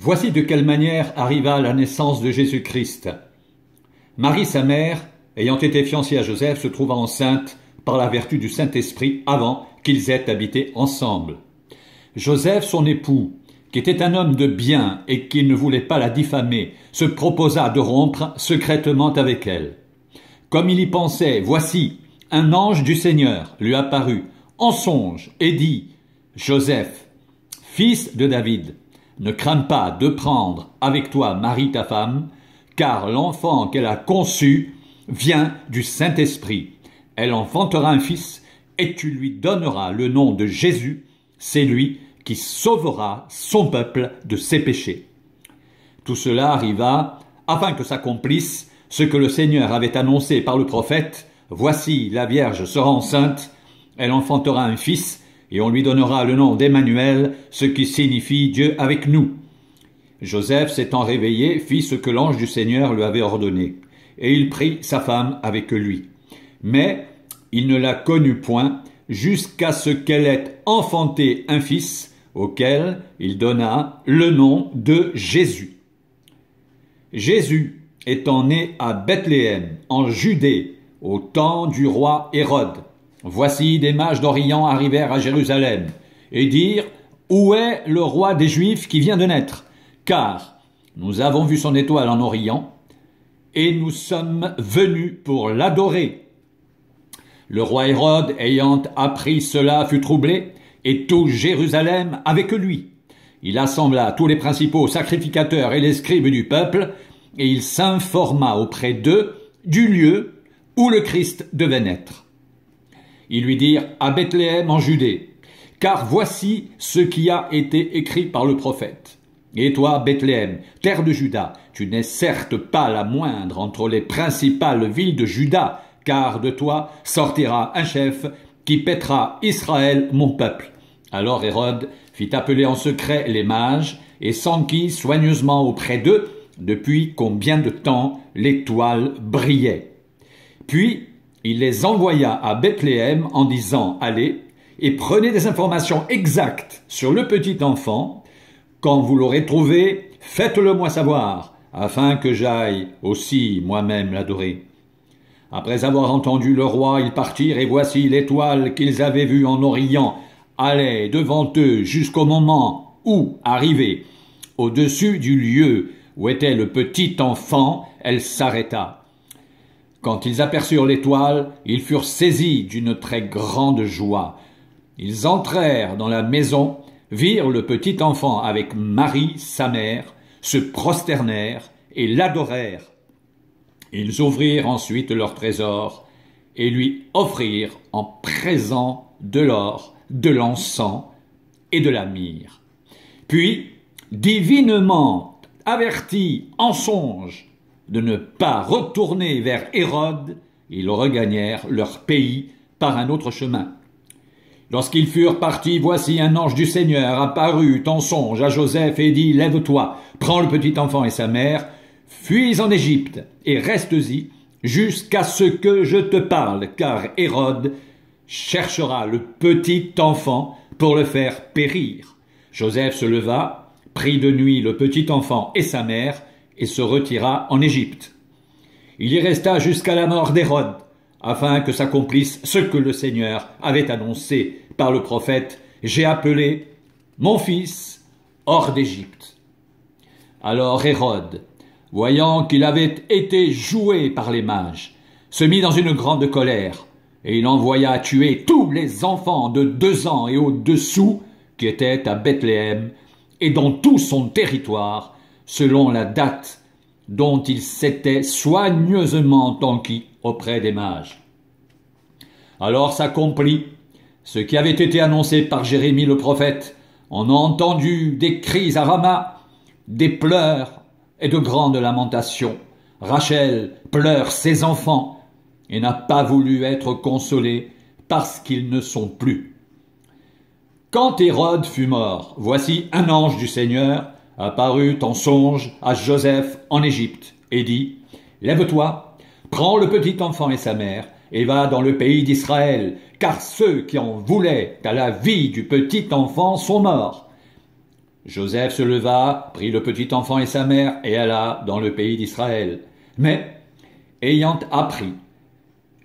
Voici de quelle manière arriva la naissance de Jésus-Christ. Marie, sa mère, ayant été fiancée à Joseph, se trouva enceinte par la vertu du Saint-Esprit avant qu'ils aient habité ensemble. Joseph, son époux, qui était un homme de bien et qui ne voulait pas la diffamer, se proposa de rompre secrètement avec elle. Comme il y pensait, voici, un ange du Seigneur lui apparut en songe et dit « Joseph, fils de David, ne crains pas de prendre avec toi Marie ta femme, car l'enfant qu'elle a conçu vient du Saint-Esprit. Elle enfantera un fils et tu lui donneras le nom de Jésus, c'est lui qui sauvera son peuple de ses péchés. » Tout cela arriva afin que s'accomplisse ce que le Seigneur avait annoncé par le prophète. « Voici, la Vierge sera enceinte, elle enfantera un fils, et on lui donnera le nom d'Emmanuel, ce qui signifie Dieu avec nous. » Joseph, s'étant réveillé, fit ce que l'ange du Seigneur lui avait ordonné, et il prit sa femme avec lui. Mais il ne la connut point, jusqu'à ce qu'elle ait enfanté un fils, auquel il donna le nom de Jésus. Jésus étant né à Bethléem, en Judée, au temps du roi Hérode, voici des mages d'Orient arrivèrent à Jérusalem et dirent « Où est le roi des Juifs qui vient de naître? Car nous avons vu son étoile en Orient et nous sommes venus pour l'adorer. » Le roi Hérode, ayant appris cela, fut troublé, et tout Jérusalem avec lui. Il assembla tous les principaux sacrificateurs et les scribes du peuple, et il s'informa auprès d'eux du lieu où le Christ devait naître. Ils lui dirent « À Bethléem en Judée, car voici ce qui a été écrit par le prophète. Et toi, Bethléem, terre de Juda, tu n'es certes pas la moindre entre les principales villes de Juda, car de toi sortira un chef qui paîtra Israël, mon peuple. » Alors Hérode fit appeler en secret les mages et s'enquit soigneusement auprès d'eux depuis combien de temps l'étoile brillait. Puis il les envoya à Bethléem en disant « Allez et prenez des informations exactes sur le petit enfant. Quand vous l'aurez trouvé, faites-le moi savoir, afin que j'aille aussi moi-même l'adorer. » Après avoir entendu le roi, ils partirent, et voici l'étoile qu'ils avaient vue en Orient allait devant eux jusqu'au moment où, arrivée au-dessus du lieu où était le petit enfant, elle s'arrêta. Quand ils aperçurent l'étoile, ils furent saisis d'une très grande joie. Ils entrèrent dans la maison, virent le petit enfant avec Marie, sa mère, se prosternèrent et l'adorèrent. Ils ouvrirent ensuite leur trésor et lui offrirent en présent de l'or, de l'encens et de la myrrhe. Puis, divinement avertis en songe de ne pas retourner vers Hérode, ils regagnèrent leur pays par un autre chemin. Lorsqu'ils furent partis, voici un ange du Seigneur apparut en songe à Joseph et dit « Lève-toi, prends le petit enfant et sa mère, fuis en Égypte et restes-y jusqu'à ce que je te parle, car Hérode cherchera le petit enfant pour le faire périr. » Joseph se leva, prit de nuit le petit enfant et sa mère et se retira en Égypte. Il y resta jusqu'à la mort d'Hérode, afin que s'accomplisse ce que le Seigneur avait annoncé par le prophète « J'ai appelé mon fils hors d'Égypte. » Alors Hérode, voyant qu'il avait été joué par les mages, se mit dans une grande colère, et il envoya tuer tous les enfants de 2 ans et au-dessous qui étaient à Bethléem et dans tout son territoire, selon la date dont il s'était soigneusement enquis auprès des mages. Alors s'accomplit ce qui avait été annoncé par Jérémie le prophète. On a entendu des cris à Rama, des pleurs et de grandes lamentations. Rachel pleure ses enfants et n'a pas voulu être consolée parce qu'ils ne sont plus. Quand Hérode fut mort, voici un ange du Seigneur apparut en songe à Joseph en Égypte et dit « Lève-toi, prends le petit enfant et sa mère et va dans le pays d'Israël, car ceux qui en voulaient à la vie du petit enfant sont morts. » Joseph se leva, prit le petit enfant et sa mère, et alla dans le pays d'Israël. Mais, ayant appris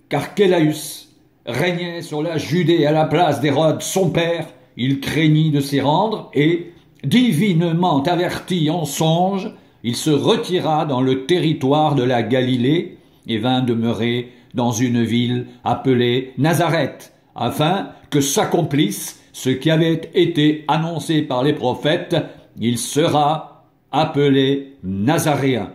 qu'Archélaüs régnait sur la Judée à la place d'Hérode son père, il craignit de s'y rendre et, divinement averti en songe, il se retira dans le territoire de la Galilée et vint demeurer dans une ville appelée Nazareth, afin que s'accomplisse ce qui avait été annoncé par les prophètes, il sera appelé Nazaréen.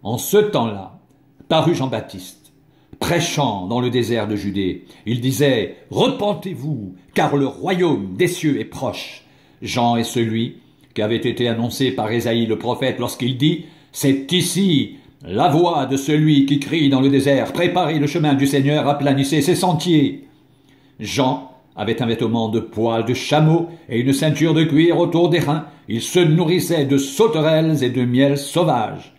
En ce temps-là, parut Jean-Baptiste, prêchant dans le désert de Judée. Il disait « Repentez-vous, car le royaume des cieux est proche. » Jean est celui qui avait été annoncé par Ésaïe le prophète lorsqu'il dit « C'est ici la voix de celui qui crie dans le désert, préparez le chemin du Seigneur, aplanissez ses sentiers. » Jean avait un vêtement de poil de chameau et une ceinture de cuir autour des reins. Il se nourrissait de sauterelles et de miel sauvage.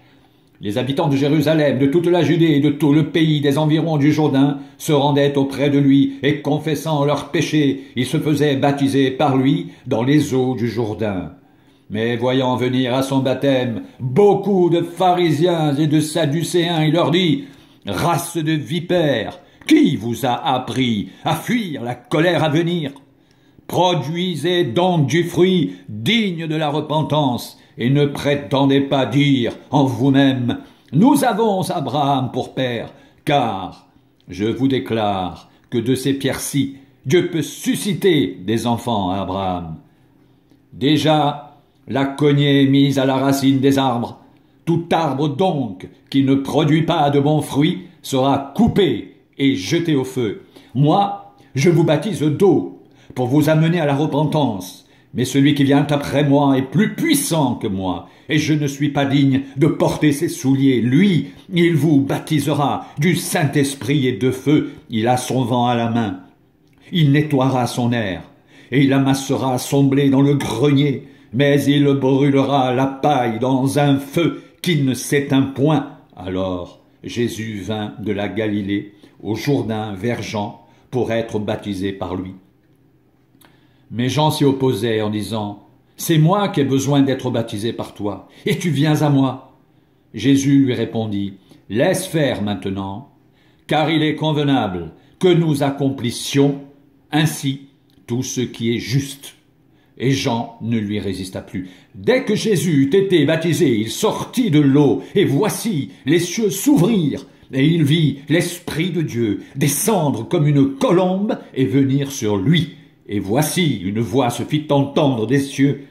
Les habitants de Jérusalem, de toute la Judée et de tout le pays des environs du Jourdain se rendaient auprès de lui et, confessant leurs péchés, ils se faisaient baptiser par lui dans les eaux du Jourdain. Mais voyant venir à son baptême beaucoup de pharisiens et de sadducéens, il leur dit « Race de vipères, qui vous a appris à fuir la colère à venir? Produisez donc du fruit digne de la repentance, et ne prétendez pas dire en vous-même « Nous avons Abraham pour père », car je vous déclare que de ces pierres-ci, Dieu peut susciter des enfants à Abraham. Déjà, la cognée est mise à la racine des arbres. Tout arbre donc qui ne produit pas de bons fruits sera coupé et jeté au feu. Moi, je vous baptise d'eau pour vous amener à la repentance. Mais celui qui vient après moi est plus puissant que moi, et je ne suis pas digne de porter ses souliers. Lui, il vous baptisera du Saint-Esprit et de feu. Il a son vent à la main. Il nettoiera son air, et il amassera son blé dans le grenier, mais il brûlera la paille dans un feu qui ne s'éteint point. Alors Jésus vint de la Galilée au Jourdain vers Jean pour être baptisé par lui. Mais Jean s'y opposait en disant « C'est moi qui ai besoin d'être baptisé par toi, et tu viens à moi. » Jésus lui répondit « Laisse faire maintenant, car il est convenable que nous accomplissions ainsi tout ce qui est juste. » Et Jean ne lui résista plus. Dès que Jésus eut été baptisé, il sortit de l'eau, et voici, les cieux s'ouvrirent, et il vit l'Esprit de Dieu descendre comme une colombe et venir sur lui. Et voici, une voix se fit entendre des cieux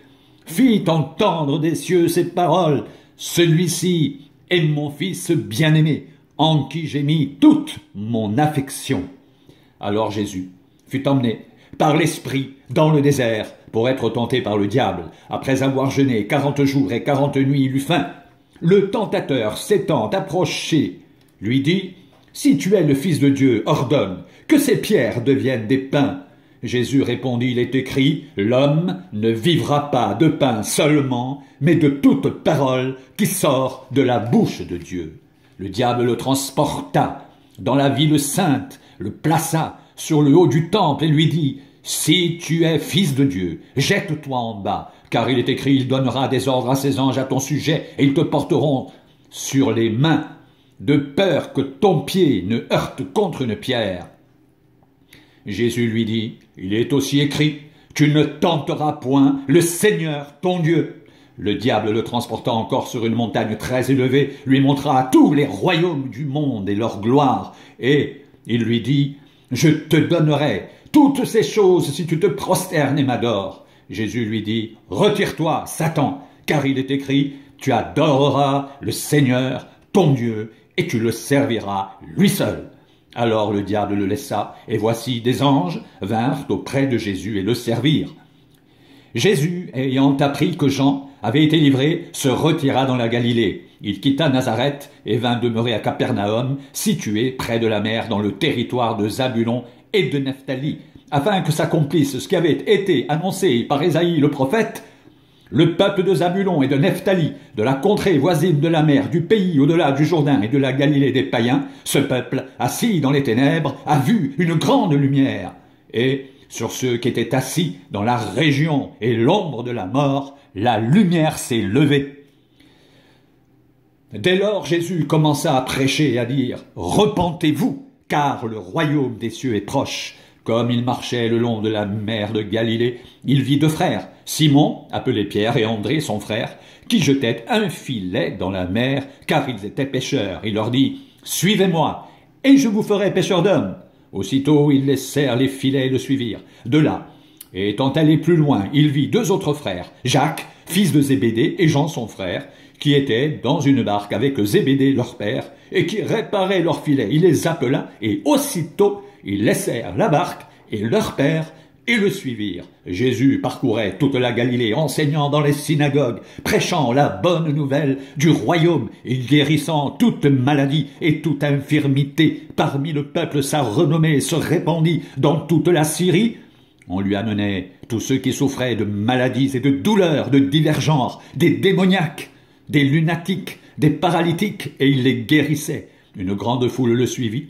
ces paroles. Celui-ci est mon Fils bien-aimé, en qui j'ai mis toute mon affection. Alors Jésus fut emmené par l'Esprit dans le désert pour être tenté par le diable. Après avoir jeûné 40 jours et 40 nuits, il eut faim. Le tentateur, s'étant approché, lui dit « Si tu es le Fils de Dieu, ordonne que ces pierres deviennent des pains. » Jésus répondit, il est écrit, « L'homme ne vivra pas de pain seulement, mais de toute parole qui sort de la bouche de Dieu. » Le diable le transporta dans la ville sainte, le plaça sur le haut du temple et lui dit, « Si tu es fils de Dieu, jette-toi en bas, car il est écrit, il donnera des ordres à ses anges à ton sujet, et ils te porteront sur les mains, de peur que ton pied ne heurte contre une pierre. » Jésus lui dit, « Il est aussi écrit, tu ne tenteras point le Seigneur ton Dieu. » Le diable le transporta encore sur une montagne très élevée, lui montra tous les royaumes du monde et leur gloire, et il lui dit, « Je te donnerai toutes ces choses si tu te prosternes et m'adores. » Jésus lui dit, « Retire-toi, Satan, car il est écrit, tu adoreras le Seigneur ton Dieu, et tu le serviras lui seul. » Alors le diable le laissa, et voici des anges vinrent auprès de Jésus et le servirent. Jésus, ayant appris que Jean avait été livré, se retira dans la Galilée. Il quitta Nazareth et vint demeurer à Capernaum, situé près de la mer dans le territoire de Zabulon et de Nephtali, afin que s'accomplisse ce qui avait été annoncé par Ésaïe le prophète. Le peuple de Zabulon et de Nephtali, de la contrée voisine de la mer, du pays au-delà du Jourdain et de la Galilée des païens, ce peuple, assis dans les ténèbres, a vu une grande lumière. Et sur ceux qui étaient assis dans la région et l'ombre de la mort, la lumière s'est levée. Dès lors, Jésus commença à prêcher et à dire « Repentez-vous, car le royaume des cieux est proche ». Comme il marchait le long de la mer de Galilée, il vit deux frères, Simon, appelé Pierre, et André, son frère, qui jetaient un filet dans la mer, car ils étaient pêcheurs. Il leur dit « Suivez-moi, et je vous ferai pêcheurs d'hommes ». Aussitôt, ils laissèrent les filets et le suivirent. De là, et étant allé plus loin, il vit deux autres frères, Jacques, fils de Zébédée, et Jean, son frère, qui étaient dans une barque avec Zébédée, leur père, et qui réparaient leurs filets. Il les appela, et aussitôt, ils laissèrent la barque et leur père et le suivirent. Jésus parcourait toute la Galilée, enseignant dans les synagogues, prêchant la bonne nouvelle du royaume et guérissant toute maladie et toute infirmité. Parmi le peuple, sa renommée se répandit dans toute la Syrie. On lui amenait tous ceux qui souffraient de maladies et de douleurs de divers genres, des démoniaques, des lunatiques, des paralytiques, et il les guérissait. Une grande foule le suivit,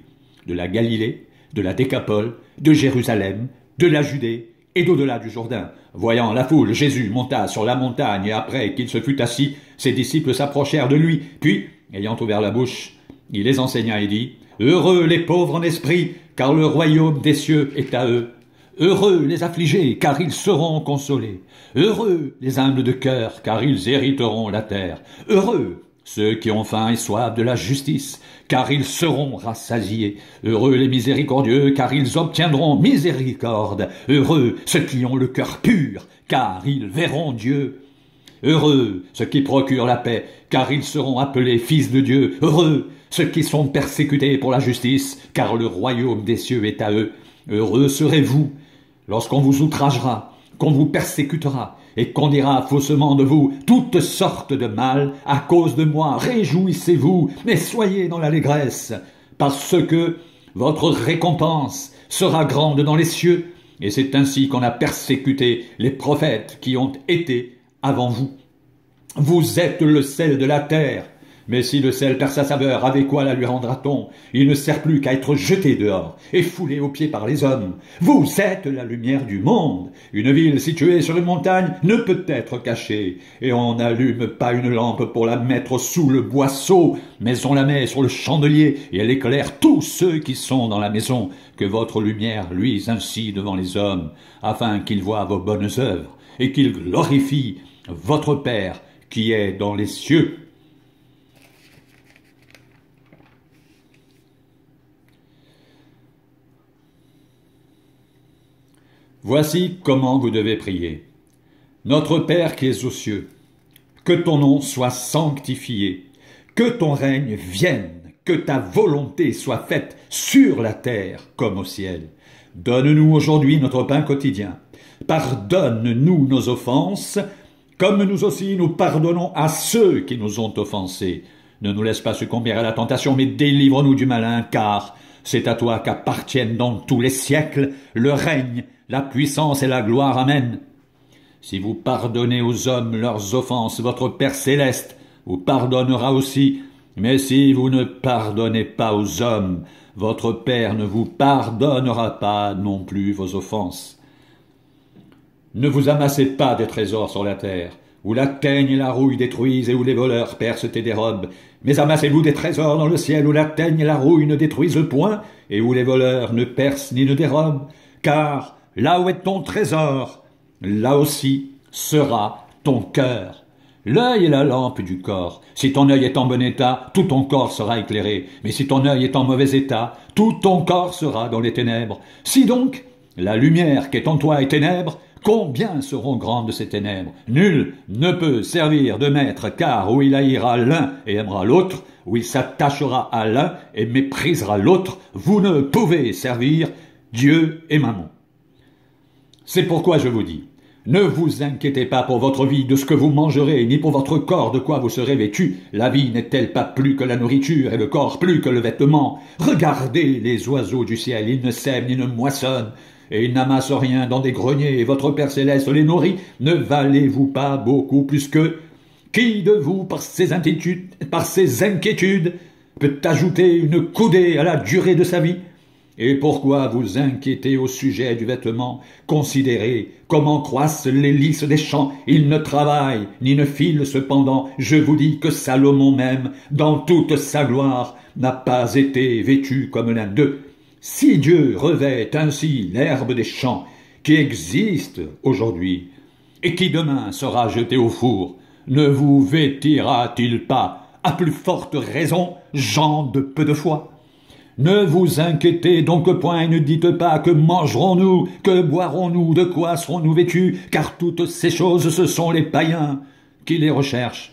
de la Galilée, de la Décapole, de Jérusalem, de la Judée et d'au-delà du Jourdain. Voyant la foule, Jésus monta sur la montagne, et après qu'il se fut assis, ses disciples s'approchèrent de lui. Puis, ayant ouvert la bouche, il les enseigna et dit « Heureux les pauvres en esprit, car le royaume des cieux est à eux. Heureux les affligés, car ils seront consolés. Heureux les humbles de cœur, car ils hériteront la terre. Heureux ceux qui ont faim et soif de la justice, car ils seront rassasiés. Heureux les miséricordieux, car ils obtiendront miséricorde. Heureux ceux qui ont le cœur pur, car ils verront Dieu. Heureux ceux qui procurent la paix, car ils seront appelés fils de Dieu. Heureux ceux qui sont persécutés pour la justice, car le royaume des cieux est à eux. Heureux serez-vous lorsqu'on vous outragera, qu'on vous persécutera, et qu'on dira faussement de vous toutes sortes de mal à cause de moi. Réjouissez-vous, mais soyez dans l'allégresse, parce que votre récompense sera grande dans les cieux, et c'est ainsi qu'on a persécuté les prophètes qui ont été avant vous. Vous êtes le sel de la terre. Mais si le sel perd sa saveur, avec quoi la lui rendra-t-on? Il ne sert plus qu'à être jeté dehors et foulé aux pieds par les hommes. Vous êtes la lumière du monde. Une ville située sur une montagne ne peut être cachée. Et on n'allume pas une lampe pour la mettre sous le boisseau, mais on la met sur le chandelier et elle éclaire tous ceux qui sont dans la maison. Que votre lumière luise ainsi devant les hommes, afin qu'ils voient vos bonnes œuvres et qu'ils glorifient votre Père qui est dans les cieux. Voici comment vous devez prier. Notre Père qui es aux cieux, que ton nom soit sanctifié, que ton règne vienne, que ta volonté soit faite sur la terre comme au ciel. Donne-nous aujourd'hui notre pain quotidien. Pardonne-nous nos offenses, comme nous aussi nous pardonnons à ceux qui nous ont offensés. Ne nous laisse pas succomber à la tentation, mais délivre-nous du malin, car c'est à toi qu'appartiennent dans tous les siècles le règne, la puissance et la gloire. Amen. Si vous pardonnez aux hommes leurs offenses, votre Père céleste vous pardonnera aussi. Mais si vous ne pardonnez pas aux hommes, votre Père ne vous pardonnera pas non plus vos offenses. Ne vous amassez pas des trésors sur la terre, où la teigne et la rouille détruisent et où les voleurs percent et dérobent. Mais amassez-vous des trésors dans le ciel, où la teigne et la rouille ne détruisent point, et où les voleurs ne percent ni ne dérobent. Car là où est ton trésor, là aussi sera ton cœur. L'œil est la lampe du corps. Si ton œil est en bon état, tout ton corps sera éclairé. Mais si ton œil est en mauvais état, tout ton corps sera dans les ténèbres. Si donc la lumière qui est en toi est ténèbres, combien seront grandes ces ténèbres? Nul ne peut servir de maître, car où il haïra l'un et aimera l'autre, où il s'attachera à l'un et méprisera l'autre, vous ne pouvez servir Dieu et Mammon. C'est pourquoi je vous dis, ne vous inquiétez pas pour votre vie de ce que vous mangerez, ni pour votre corps de quoi vous serez vêtus. La vie n'est-elle pas plus que la nourriture, et le corps plus que le vêtement? Regardez les oiseaux du ciel, ils ne sèment ni ne moissonnent, et ils n'amassent rien dans des greniers, et votre Père céleste les nourrit. Ne valez-vous pas beaucoup plus qu'eux? Qui de vous, par ses inquiétudes, peut ajouter une coudée à la durée de sa vie? Et pourquoi vous inquiétez au sujet du vêtement? Considérez comment croissent les lys des champs. Ils ne travaillent, ni ne filent cependant. Je vous dis que Salomon même, dans toute sa gloire, n'a pas été vêtu comme l'un d'eux. Si Dieu revêt ainsi l'herbe des champs, qui existe aujourd'hui, et qui demain sera jetée au four, ne vous vêtira-t-il pas, à plus forte raison, gens de peu de foi? Ne vous inquiétez donc point et ne dites pas que mangerons-nous, que boirons-nous, de quoi serons-nous vêtus, car toutes ces choses ce sont les païens qui les recherchent.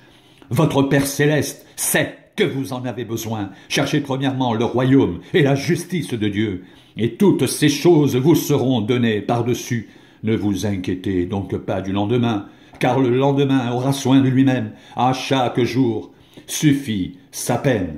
Votre Père céleste sait que vous en avez besoin. Cherchez premièrement le royaume et la justice de Dieu, et toutes ces choses vous seront données par-dessus. Ne vous inquiétez donc pas du lendemain, car le lendemain aura soin de lui-même. À chaque jour suffit sa peine.